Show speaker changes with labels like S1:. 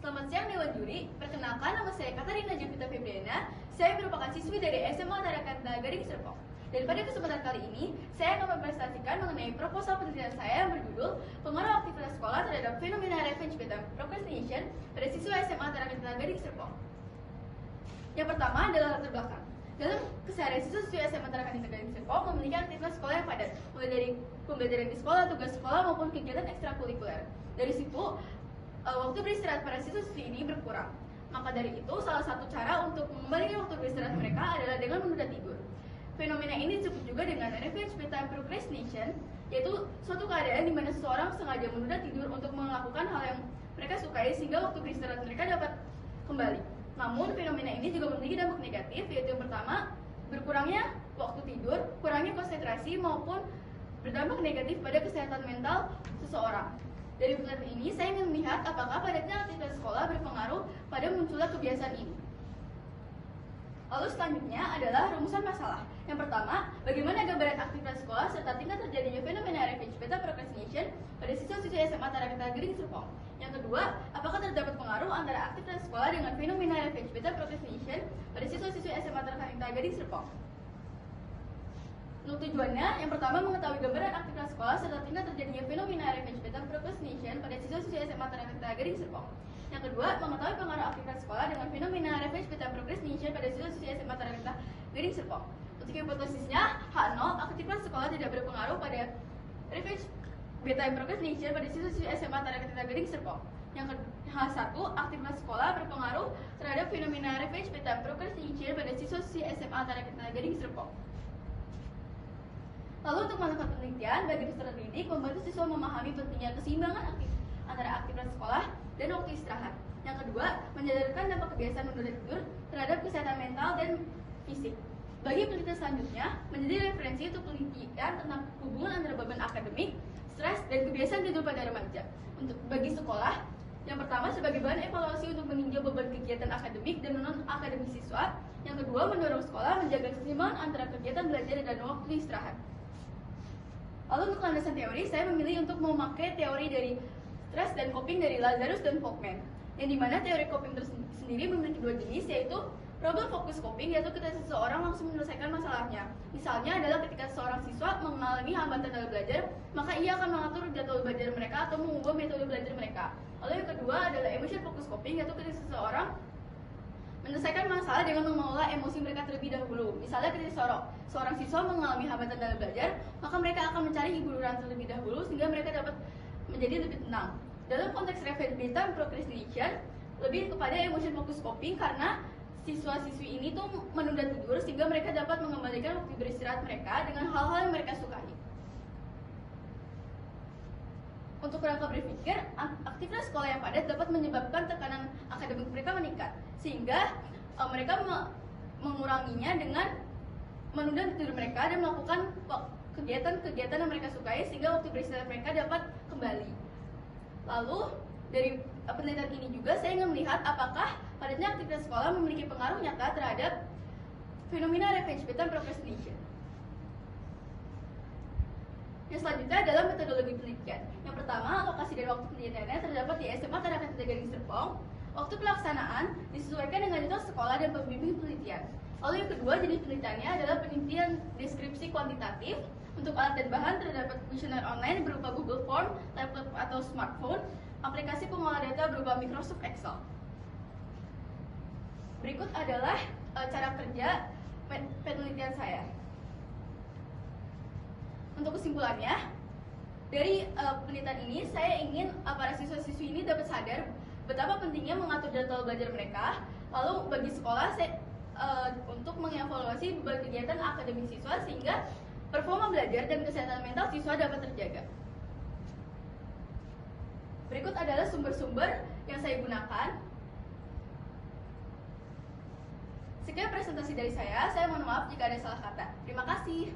S1: Selamat siang Dewan Juri, perkenalkan nama saya Katarina Jupita Febriana. Saya merupakan siswi dari SMA Tarakanta Gading Serpong. Dan pada kesempatan kali ini, saya akan mempresentasikan mengenai proposal penelitian saya yang berjudul Pengaruh Aktivitas Sekolah Terhadap Fenomena Revenge Bedtime Procrastination pada Siswa SMA Tarakanta Gading Serpong. Yang pertama adalah latar belakang. Dalam keseharian siswa-siswi SMA Tarakanta Gading Serpong memiliki aktivitas sekolah yang padat, mulai dari pembelajaran di sekolah, tugas sekolah, maupun kegiatan ekstrakurikuler. Dari situ, waktu beristirahat para siswa-siswi ini berkurang. Maka dari itu, salah satu cara untuk mengembalikan waktu beristirahat mereka adalah dengan menunda tidur. Fenomena ini disebut juga dengan revenge bedtime procrastination, yaitu suatu keadaan di mana seseorang sengaja menunda tidur untuk melakukan hal yang mereka sukai sehingga waktu beristirahat mereka dapat kembali. Namun, fenomena ini juga memiliki dampak negatif, yaitu yang pertama, berkurangnya waktu tidur, kurangnya konsentrasi, maupun berdampak negatif pada kesehatan mental seseorang. Dari penelitian ini, saya ingin melihat apakah padatnya aktivitas sekolah berpengaruh pada munculnya kebiasaan ini. Lalu selanjutnya adalah rumusan masalah. Yang pertama, bagaimana gambaran aktivitas sekolah serta tingkat terjadinya fenomena revenge bedtime procrastination pada siswa-siswi SMA Tarakanta Gading Serpong. Yang kedua, apakah terdapat pengaruh antara aktivitas sekolah dengan fenomena revenge bedtime procrastination pada siswa-siswi SMA Tarakanta Gading Serpong. Untuk tujuannya, yang pertama mengetahui gambaran aktivitas sekolah serta tingkat terjadinya fenomena revenge bedtime procrastination pada siswa-siswi SMA Tarakanta Gading Serpong. Yang kedua, mengetahui pengaruh aktivitas sekolah dengan fenomena revenge bedtime procrastination pada siswa-siswi SMA Tarakanta Gading Serpong. Untuk hipotesisnya, H0, aktivitas sekolah tidak berpengaruh pada revenge bedtime procrastination pada siswa-siswi SMA Tarakanta Gading Serpong. Yang H1, aktivitas sekolah berpengaruh terhadap fenomena revenge bedtime procrastination pada siswa-siswi SMA Tarakanta Gading Serpong. Lalu untuk melakukan penelitian, bagi peserta didik membantu siswa memahami pentingnya keseimbangan antara aktivitas sekolah dan waktu istirahat. Yang kedua, menjadarkan dampak kebiasaan menunda tidur terhadap kesehatan mental dan fisik. Bagi penelitian selanjutnya, menjadi referensi untuk penelitian tentang hubungan antara beban akademik, stres, dan kebiasaan tidur pada remaja. Untuk bagi sekolah, yang pertama sebagai bahan evaluasi untuk meninjau beban kegiatan akademik dan non-akademik siswa. Yang kedua, mendorong sekolah menjaga keseimbangan antara kegiatan belajar dan waktu istirahat. Lalu untuk landasan teori, saya memilih untuk memakai teori dari stress dan coping dari Lazarus dan Folkman. Yang dimana teori coping sendiri memiliki dua jenis, yaitu problem focus coping, yaitu ketika seseorang langsung menyelesaikan masalahnya. Misalnya adalah ketika seorang siswa mengalami hambatan dalam belajar, maka ia akan mengatur jadwal belajar mereka atau mengubah metode belajar mereka. Lalu yang kedua adalah emotion focus coping, yaitu ketika seseorang menyelesaikan masalah dengan mengelola emosi mereka terlebih dahulu. Misalnya ketika seorang siswa mengalami hambatan dalam belajar, maka mereka akan mencari hiburan terlebih dahulu sehingga mereka dapat menjadi lebih tenang. Dalam konteks revenge bedtime procrastination, lebih kepada emotion focus coping karena siswa-siswi ini tuh menunda tidur sehingga mereka dapat mengembalikan waktu beristirahat mereka dengan hal-hal yang mereka sukai. Untuk kerangka berpikir, aktivitas sekolah yang padat dapat menyebabkan tekanan akademik mereka meningkat, sehingga mereka menguranginya dengan menunda tidur mereka dan melakukan kegiatan-kegiatan yang mereka sukai sehingga waktu beristirahat mereka dapat kembali. Lalu dari penelitian ini juga saya ingin melihat apakah padatnya aktivitas sekolah memiliki pengaruh nyata terhadap fenomena revenge bedtime procrastination. Yang selanjutnya adalah metodologi penelitian. Yang pertama, lokasi dan waktu penelitiannya terdapat di SMA Tarakanta Gading Serpong. Waktu pelaksanaan disesuaikan dengan jadwal sekolah dan pembimbing penelitian. Lalu yang kedua, jenis penelitiannya adalah penelitian deskripsi kuantitatif. Untuk alat dan bahan terdapat kuesioner online berupa Google Form, laptop atau smartphone, aplikasi pengolah data berupa Microsoft Excel. Berikut adalah cara kerja penelitian saya. Untuk kesimpulannya, dari penelitian ini saya ingin para siswa-siswi ini dapat sadar betapa pentingnya mengatur jadwal belajar mereka. Lalu bagi sekolah saya untuk mengevaluasi beban kegiatan akademik siswa sehingga performa belajar dan kesehatan mental siswa dapat terjaga. Berikut adalah sumber-sumber yang saya gunakan. Sekian presentasi dari saya mohon maaf jika ada salah kata. Terima kasih.